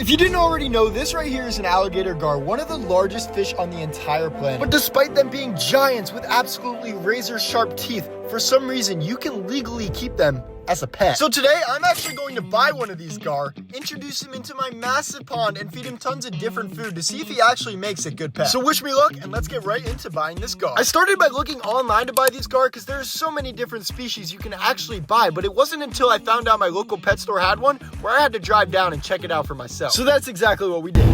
If you didn't already know, this right here is an alligator gar, one of the largest fish on the entire planet. But despite them being giants with absolutely razor sharp teeth, for some reason you can legally keep them as a pet. So today I'm actually going to buy one of these gar, introduce him into my massive pond, and feed him tons of different food to see if he actually makes a good pet. So wish me luck, and let's get right into buying this gar. I started by looking online to buy these gar because there's so many different species you can actually buy, but it wasn't until I found out my local pet store had one where I had to drive down and check it out for myself. So that's exactly what we did.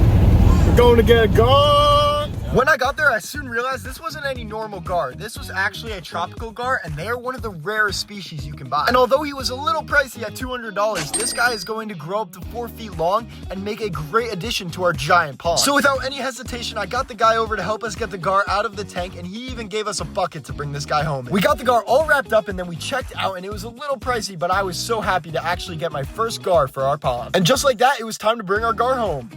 We're going to get a gar. When I got there, I soon realized this wasn't any normal gar. This was actually a tropical gar, and they are one of the rarest species you can buy. And although he was a little pricey at $200, this guy is going to grow up to 4 feet long and make a great addition to our giant pond. So without any hesitation, I got the guy over to help us get the gar out of the tank, and he even gave us a bucket to bring this guy home in. We got the gar all wrapped up, and then we checked out, and it was a little pricey, but I was so happy to actually get my first gar for our pond. And just like that, it was time to bring our gar home.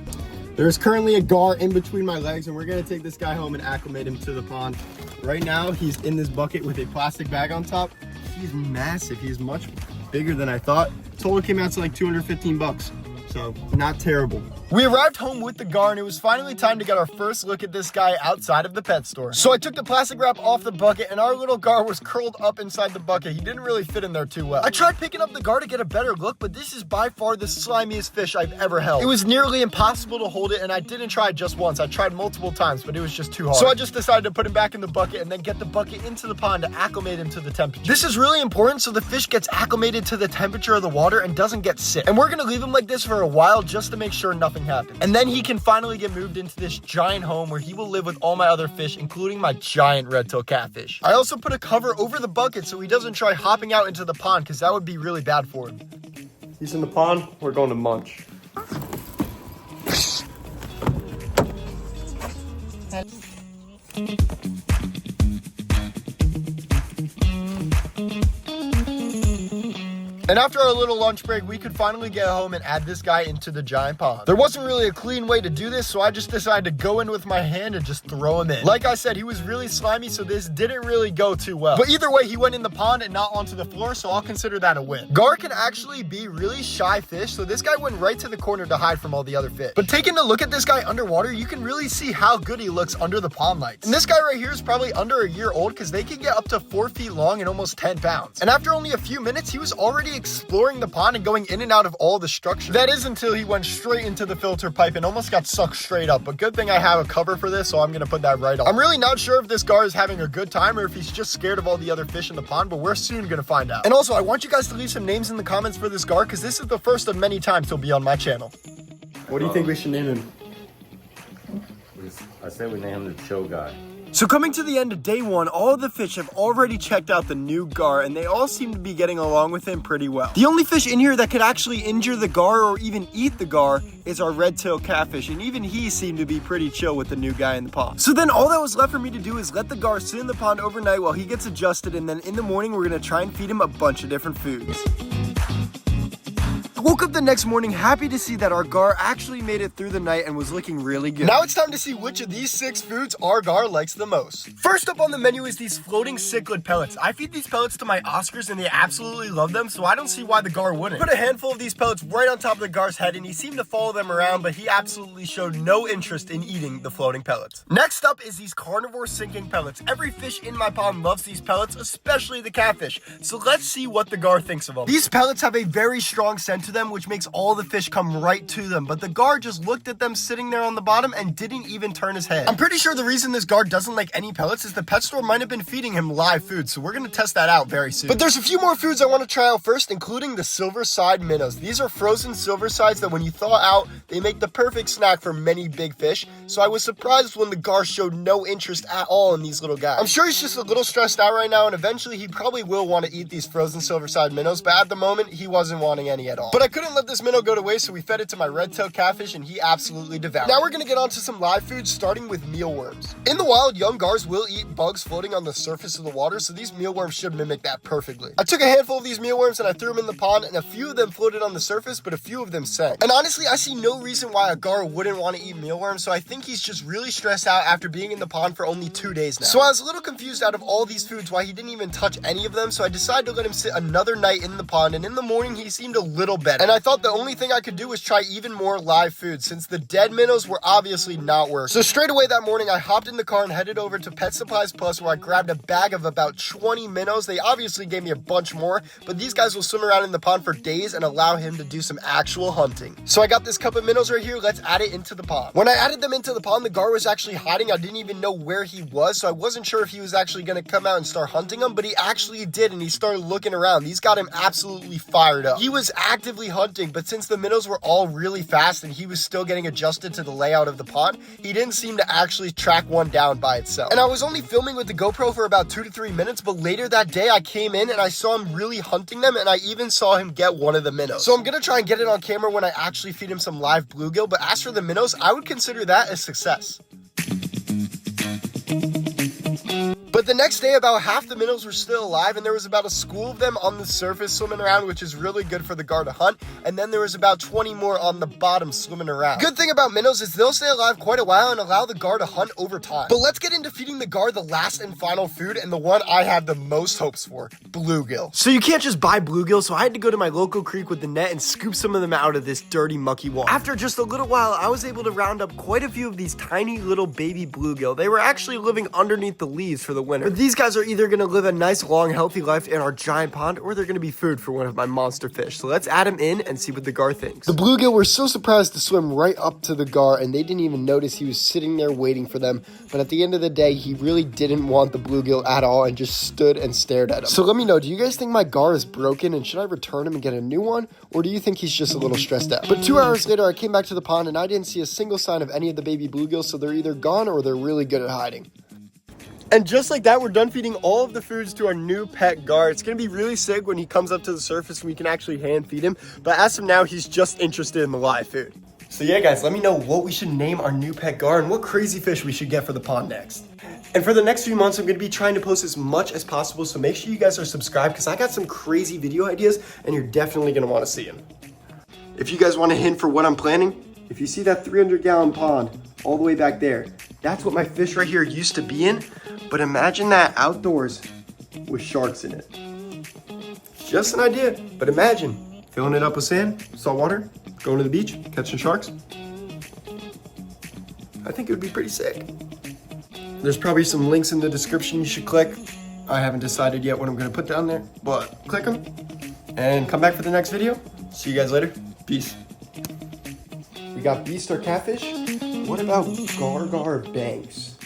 There's currently a gar in between my legs, and we're gonna take this guy home and acclimate him to the pond. Right now, he's in this bucket with a plastic bag on top. He's massive. He's much bigger than I thought. Total came out to like 215 bucks. So not terrible. We arrived home with the gar, and it was finally time to get our first look at this guy outside of the pet store. So I took the plastic wrap off the bucket, and our little gar was curled up inside the bucket. He didn't really fit in there too well. I tried picking up the gar to get a better look, but this is by far the slimiest fish I've ever held. It was nearly impossible to hold it, and I didn't try it just once. I tried multiple times, but it was just too hard. So I just decided to put him back in the bucket and then get the bucket into the pond to acclimate him to the temperature. This is really important so the fish gets acclimated to the temperature of the water and doesn't get sick. And we're gonna leave him like this for a while just to make sure nothing happens. And then he can finally get moved into this giant home where he will live with all my other fish, including my giant red-tailed catfish. I also put a cover over the bucket so he doesn't try hopping out into the pond, because that would be really bad for him. He's in the pond. We're going to munch. And after our little lunch break, we could finally get home and add this guy into the giant pond. There wasn't really a clean way to do this, so I just decided to go in with my hand and just throw him in. Like I said, he was really slimy, so this didn't really go too well. But either way, he went in the pond and not onto the floor, so I'll consider that a win. Gar can actually be really shy fish, so this guy went right to the corner to hide from all the other fish. But taking a look at this guy underwater, you can really see how good he looks under the pond lights. And this guy right here is probably under a year old, because they can get up to 4 feet long and almost 10 pounds. And after only a few minutes, he was already exploring the pond and going in and out of all the structure. That is until he went straight into the filter pipe and almost got sucked straight up. But good thing I have a cover for this, so I'm gonna put that right on. I'm really not sure if this gar is having a good time or if he's just scared of all the other fish in the pond, but we're soon gonna find out. And also, I want you guys to leave some names in the comments for this gar, because this is the first of many times he'll be on my channel. What do you think we should name him? I say we name him the Chill Guy. So coming to the end of day one, all of the fish have already checked out the new gar, and they all seem to be getting along with him pretty well. The only fish in here that could actually injure the gar or even eat the gar is our red-tailed catfish, and even he seemed to be pretty chill with the new guy in the pond. So then all that was left for me to do is let the gar sit in the pond overnight while he gets adjusted, and then in the morning we're gonna try and feed him a bunch of different foods. I woke up the next morning happy to see that our gar actually made it through the night and was looking really good. Now it's time to see which of these 6 foods our gar likes the most. First up on the menu is these floating cichlid pellets. I feed these pellets to my Oscars and they absolutely love them, so I don't see why the gar wouldn't. Put a handful of these pellets right on top of the gar's head and he seemed to follow them around, but he absolutely showed no interest in eating the floating pellets. Next up is these carnivore sinking pellets. Every fish in my pond loves these pellets, especially the catfish. So let's see what the gar thinks of them. These pellets have a very strong scent to them, which makes all the fish come right to them, but the gar just looked at them sitting there on the bottom and didn't even turn his head. I'm pretty sure the reason this gar doesn't like any pellets is the pet store might have been feeding him live food, so we're gonna test that out very soon. But there's a few more foods I want to try out first, including the silver side minnows. These are frozen silver sides that when you thaw out, they make the perfect snack for many big fish, so I was surprised when the gar showed no interest at all in these little guys. I'm sure he's just a little stressed out right now, and eventually he probably will want to eat these frozen silver side minnows, but at the moment he wasn't wanting any at all. But I couldn't let this minnow go to waste, so we fed it to my red-tailed catfish and he absolutely devoured it. Now we're gonna get on to some live foods, starting with mealworms. In the wild, young gars will eat bugs floating on the surface of the water, so these mealworms should mimic that perfectly. I took a handful of these mealworms and I threw them in the pond, and a few of them floated on the surface, but a few of them sank. And honestly, I see no reason why a gar wouldn't want to eat mealworms, so I think he's just really stressed out after being in the pond for only 2 days now. So I was a little confused out of all these foods why he didn't even touch any of them, so I decided to let him sit another night in the pond, and in the morning he seemed a little better. better. And I thought the only thing I could do was try even more live food, since the dead minnows were obviously not working. So straight away that morning, I hopped in the car and headed over to Pet Supplies Plus, where I grabbed a bag of about 20 minnows. They obviously gave me a bunch more, but these guys will swim around in the pond for days and allow him to do some actual hunting. So I got this cup of minnows right here. Let's add it into the pond. When I added them into the pond, the gar was actually hiding. I didn't even know where he was, so I wasn't sure if he was actually going to come out and start hunting them, but he actually did, and he started looking around. These got him absolutely fired up. He was actively hunting, but since the minnows were all really fast and he was still getting adjusted to the layout of the pond, he didn't seem to actually track one down by itself. And I was only filming with the GoPro for about 2 to 3 minutes, but later that day I came in and I saw him really hunting them, and I even saw him get one of the minnows. So I'm gonna try and get it on camera when I actually feed him some live bluegill, but as for the minnows, I would consider that a success. But the next day, about half the minnows were still alive, and there was about a school of them on the surface swimming around, which is really good for the gar to hunt. And then there was about 20 more on the bottom swimming around. Good thing about minnows is they'll stay alive quite a while and allow the gar to hunt over time. But let's get into feeding the gar the last and final food, and the one I have the most hopes for, bluegill. So you can't just buy bluegill, so I had to go to my local creek with the net and scoop some of them out of this dirty, mucky water. After just a little while, I was able to round up quite a few of these tiny little baby bluegill. They were actually living underneath the leaves for the winter. But these guys are either going to live a nice, long, healthy life in our giant pond, or they're going to be food for one of my monster fish. So let's add them in and see what the gar thinks. The bluegill were so surprised to swim right up to the gar, and they didn't even notice he was sitting there waiting for them. But at the end of the day, he really didn't want the bluegill at all and just stood and stared at him. So let me know, do you guys think my gar is broken, and should I return him and get a new one? Or do you think he's just a little stressed out? But 2 hours later, I came back to the pond, and I didn't see a single sign of any of the baby bluegills, so they're either gone or they're really good at hiding. And just like that, we're done feeding all of the foods to our new pet gar. It's going to be really sick when he comes up to the surface and we can actually hand feed him. But as of now, he's just interested in the live food. So yeah, guys, let me know what we should name our new pet gar and what crazy fish we should get for the pond next. And for the next few months, I'm going to be trying to post as much as possible. So make sure you guys are subscribed, because I got some crazy video ideas and you're definitely going to want to see them. If you guys want a hint for what I'm planning, if you see that 300-gallon pond all the way back there, that's what my fish right here used to be in. But imagine that outdoors with sharks in it. Just an idea, but imagine filling it up with sand, salt water, going to the beach, catching sharks. I think it would be pretty sick. There's probably some links in the description you should click. I haven't decided yet what I'm going to put down there, but click them and come back for the next video. See you guys later. Peace. We got beast or catfish. What about gar banks?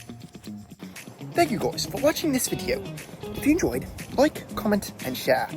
Thank you guys for watching this video. If you enjoyed, like, comment, and share.